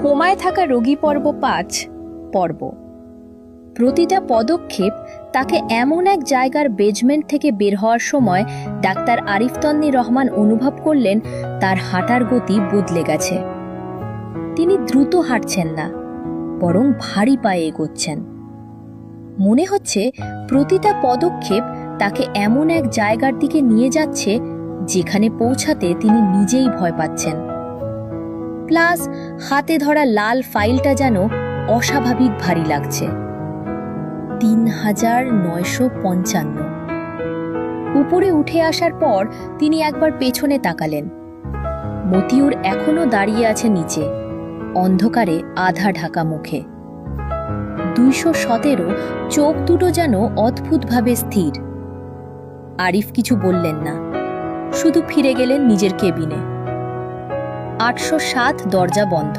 কোমায় থাকা রোগী পর্ব ৫ পর্ব। প্রতিটা পদক্ষেপ তাকে এমন এক জায়গার বেজমেন্ট থেকে বের হওয়ার সময় ডাক্তার আরিফ তন্নি রহমান অনুভব করলেন তার হাঁটার গতি বদলে গেছে। তিনি দ্রুত হাঁটছেন না, বরং ভারী পায়ে এগোচ্ছেন। মনে হচ্ছে প্রতিটা পদক্ষেপ তাকে এমন এক জায়গার দিকে নিয়ে যাচ্ছে যেখানে পৌঁছাতে তিনি নিজেই ভয় পাচ্ছেন। প্লাস হাতে ধরা লাল ফাইলটা যেন অস্বাভাবিক ভারী লাগছে। ৩,৯৫৫। উপরে উঠে আসার পর তিনি একবার পেছনে তাকালেন। মতিউর এখনো দাঁড়িয়ে আছে নিচে, অন্ধকারে আধা ঢাকা মুখে। ২১৭। চোখ দুটো যেন অদ্ভুতভাবে স্থির। আরিফ কিছু বললেন না, শুধু ফিরে গেলেন নিজের কেবিনে। ৮০৭ দরজা বন্ধ।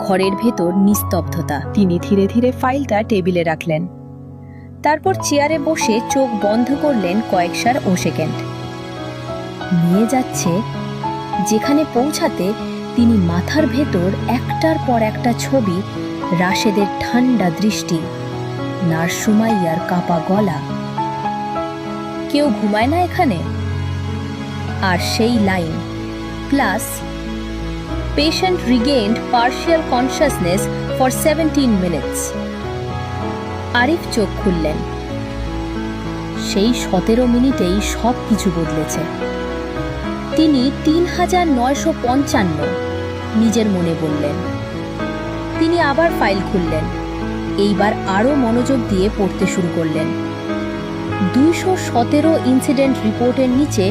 ঘরের ভেতর নিস্তব্ধতা। তিনি ধীরে ধীরে ফাইলটা টেবিলে রাখলেন, তারপর চেয়ারে বসে চোখ বন্ধ করলেন কয়েকবার সেকেন্ড। নিয়ে যাচ্ছে যেখানে পৌঁছাতে তিনি মাথার ভেতর একটার পর একটা ছবি, রাশেদের ঠান্ডা দৃষ্টি, নার্স সুমাইয়ার কাঁপা গলা, কেউ ঘুমায় না এখানে, আর সেই line plus patient regained partial consciousness for 17 minutes. Arif চোখ খুললেন। সেই ১৭ মিনিটেই সব কিছু বদলেছে। তিনি ৩,৯৫৫ নিজের মনে বললেন। তিনি আবার ফাইল খুললেন, এইবার আরও মনোযোগ দিয়ে পড়তে শুরু করলেন। ২১৭ ইনসিডেন্ট রিপোর্টের নিচে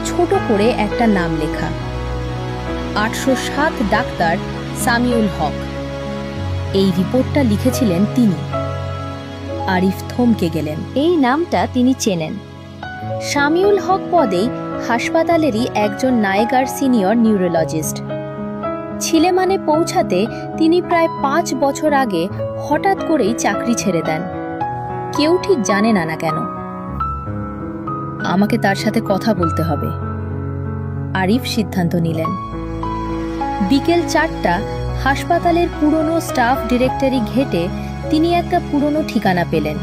ছোট করে একটা নাম লেখা, ৮০৭ ডাক্তার সামিউল হক। এই রিপোর্টটা লিখেছিলেন তিনি। আরিফ থমকে গেলেন। এই নামটা তিনি চেনেন। সামিউল হক পদেই হাসপাতালেরই একজন নায়েগার সিনিয়র নিউরোলজিস্ট। ছিলেমানে পৌঁছাতে তিনি প্রায় ৫ বছর আগে হঠাৎ করেই চাকরি ছেড়ে দেন। কেউ ঠিক জানে না কেন। আমাকে তার সাথে কথা বলতে হবে, আরিফ সিদ্ধান্ত নিলেন। বিকেল ৪টা হাসপাতালের পুরনো স্টাফ ডিরেক্টরি ঘেটে তিনি একটা পুরনো ঠিকানা পেলেন।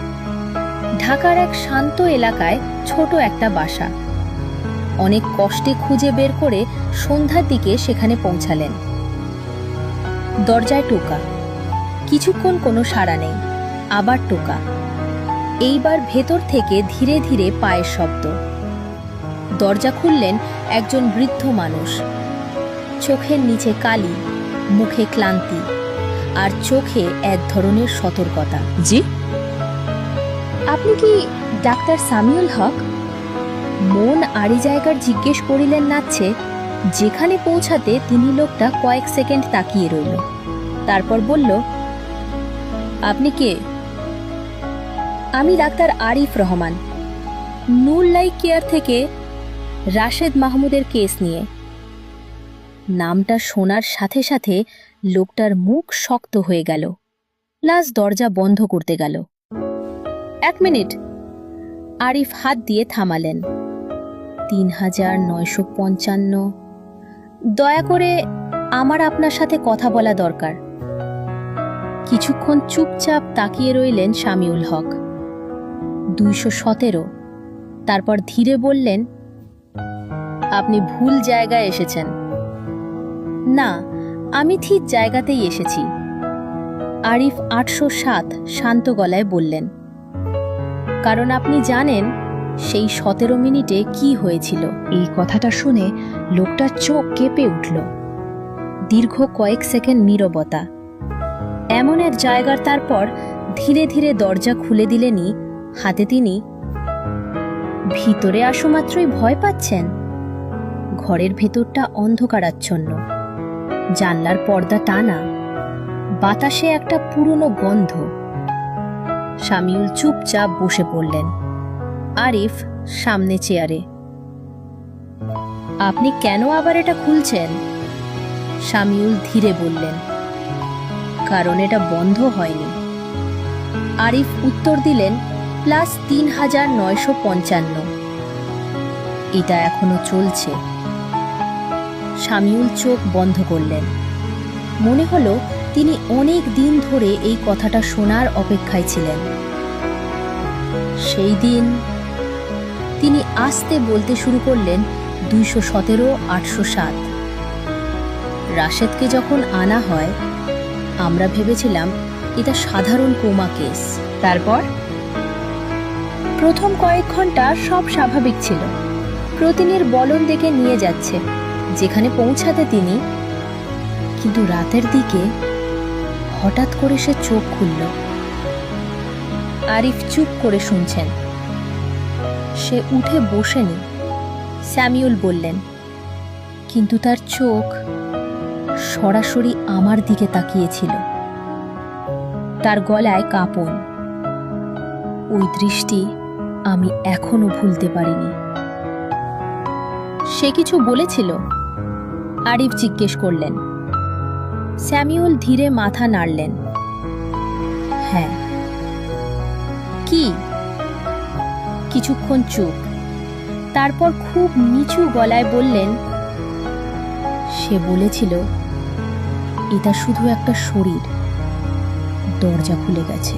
ঢাকার এক শান্ত এলাকায় ছোট একটা বাসা। অনেক কষ্টে খুঁজে বের করে সন্ধ্যার দিকে সেখানে পৌঁছালেন। দরজায় টোকা, কিছুক্ষণ কোনো সাড়া নেই, আবার টোকা। এইবার ভেতর থেকে ধীরে ধীরে পায়ের শব্দ। দরজা খুললেন একজন বৃদ্ধ মানুষ। চোখের নিচে কালি, মুখে ক্লান্তি, আর চোখে এক ধরনের সতর্কতা। জি, আপনি কি ডাক্তার সামিউল হক? মন আড়ি জায়গার জিজ্ঞেস করিলেন নাচ্ছে, যেখানে পৌঁছাতে তিনি লোকটা কয়েক সেকেন্ড তাকিয়ে রইল। তারপর বলল, আপনি কে? আমি ডাক্তার আরিফ রহমান, নূর লাইফ কেয়ার থেকে রাশেদ মাহমুদের কেস নিয়ে। নামটা শোনার সাথে সাথে লোকটার মুখ শক্ত হয়ে গেল, প্লাস দরজা বন্ধ করতে গেল। ১ মিনিট, আরিফ হাত দিয়ে থামালেন। ৩,৯৫৫। দয়া করে আমার আপনার সাথে কথা বলা দরকার। কিছুক্ষণ চুপচাপ তাকিয়ে রইলেন সামিউল হক। ২১৭। তারপর ধীরে বললেন, আপনি ভুল জায়গায় এসেছেন। না, আমি ঠিক জায়গাতেই এসেছি, আরিফ ৮০৭ শান্ত গলায় বললেন। কারণ আপনি জানেন সেই ১৭ মিনিটে কি হয়েছিল। এই কথাটা শুনে লোকটার চোখ কেঁপে উঠল। দীর্ঘ কয়েক সেকেন্ড নীরবতা। এমন এক জায়গার তারপর ধীরে ধীরে দরজা খুলে দিলেনই। হাতে তিনি। ভিতরে আসো মাত্রই ভয় পাচ্ছেন? ঘরের ভেতরটা অন্ধকারাচ্ছন্ন, জানলার পর্দা টানা, বাতাসে একটা পুরনো গন্ধ। সামিউল চুপচাপ বসে পড়লেন, আরিফ সামনে চেয়ারে। আপনি কেন আবার এটা খুলছেন? সামিউল ধীরে বললেন, কারণ এটা বন্ধ হয়নি। আরিফ উত্তর দিলেন, প্লাস ৩,৯৫৫। এটা এখনো চলছে। সামিউল চোখ বন্ধ করলেন। মনে হলো তিনি অনেক দিন ধরে এই কথাটা শোনার অপেক্ষায় ছিলেন। সেই দিন তিনি আস্তে বলতে শুরু করলেন 217 807। রাশেদকে যখন আনা হয় আমরা ভেবেছিলাম এটা সাধারণ কোমা কেস। তারপর প্রথম কয়েক ঘন্টা সব স্বাভাবিক ছিল। প্রতিনির বলন দেখে নিয়ে যাচ্ছে যেখানে পৌঁছাতে তিনি, কিন্তু রাতের দিকে হঠাৎ করে সে চোখ খুলল। আরিফ চুপ করে শুনছেন। সে উঠে বসেনি। স্যামিউল বললেন, কিন্তু তার চোখ সরাসরি আমার দিকে তাকিয়েছিল। তার গলায় কাঁপন। ওই দৃষ্টি আমি এখনো ভুলতে পারিনি। সে কিছু বলেছিল? আরিফ জিজ্ঞেস করলেন। স্যামিউল ধীরে মাথা নাড়লেন। হ্যাঁ। কি? কিছুক্ষণ চুপ। তারপর খুব নিচু গলায় বললেন, সে বলেছিল এটা শুধু একটা শরীর, দরজা খুলে গেছে।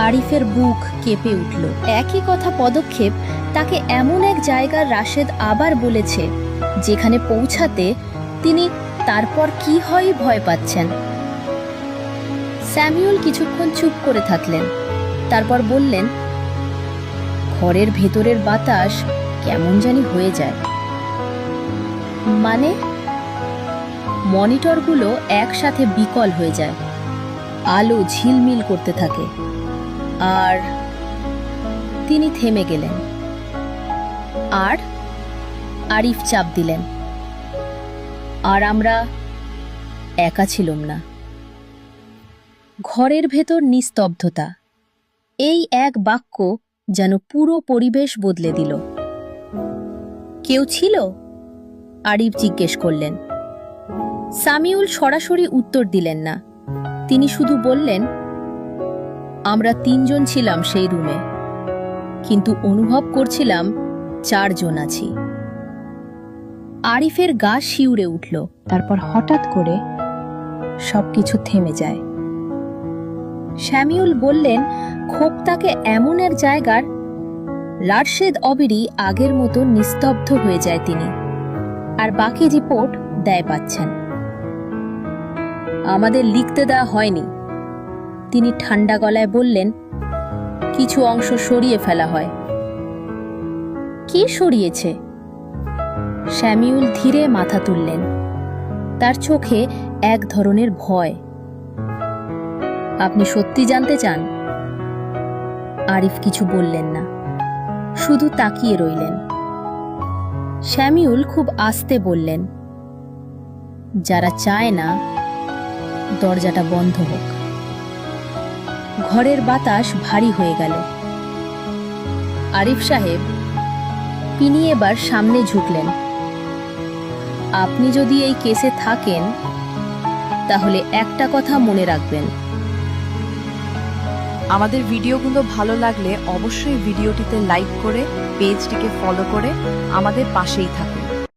আরিফের বুক কেঁপে উঠল। একই কথা পদক্ষেপ তাকে এমন এক জায়গার রাশেদ আবার বলেছে যেখানে পৌঁছাতে তিনি তারপর কি হয় ভয় পাচ্ছেন। স্যামিউল কিছুক্ষণ চুপ করে থাকলেন। তারপর বললেন, ঘরের ভেতরের বাতাস কেমন জানি হয়ে যায়। মানে? মনিটরগুলো একসাথে বিকল হয়ে যায়, আলো ঝিলমিল করতে থাকে। আর তিনি থেমে গেলেন। আর আরিফ চাপ দিলেন। আর আমরা একা ছিলাম না। ঘরের ভেতর নিস্তব্ধতা। এই এক বাক্য যেন পুরো পরিবেশ বদলে দিল। কেউ ছিল? আরিফ জিজ্ঞেস করলেন। সামিউল সরাসরি উত্তর দিলেন না। তিনি শুধু বললেন, আমরা 3 জন ছিলাম সেই রুমে, কিন্তু অনুভব করছিলাম 4 জন আছি। আরিফের গা শিউরে উঠল। তারপর হঠাৎ করে সবকিছু থেমে যায়। স্যামিউল বললেন, ক্ষোভ তাকে এমন এক জায়গার। রাশেদ অবিরি আগের মতো নিস্তব্ধ হয়ে যায় তিনি, আর বাকি রিপোর্ট দেয় পাচ্ছেন। আমাদের লিখতে দেওয়া হয়নি, তিনি ঠান্ডা গলায় বললেন। কিছু অংশ সরিয়ে ফেলা হয়। কি সরিয়েছে? স্যামিউল ধীরে মাথা তুললেন। তার চোখে এক ধরনের ভয়। আপনি সত্যি জানতে চান? আরিফ কিছু বললেন না, শুধু তাকিয়ে রইলেন। স্যামিউল খুব আস্তে বললেন, যারা চায় না দরজাটা বন্ধ হোক। ঘরের বাতাস ভারী হয়ে গেল। আরিফ সাহেব, তিনি এবার সামনে ঝুঁকলেন। আপনি যদি এই কেসে থাকেন তাহলে একটা কথা মনে রাখবেন। আমাদের ভিডিওগুলো ভালো লাগলে অবশ্যই ভিডিওটিতে লাইক করে পেজটিকে ফলো করে আমাদের পাশেই থাকুন।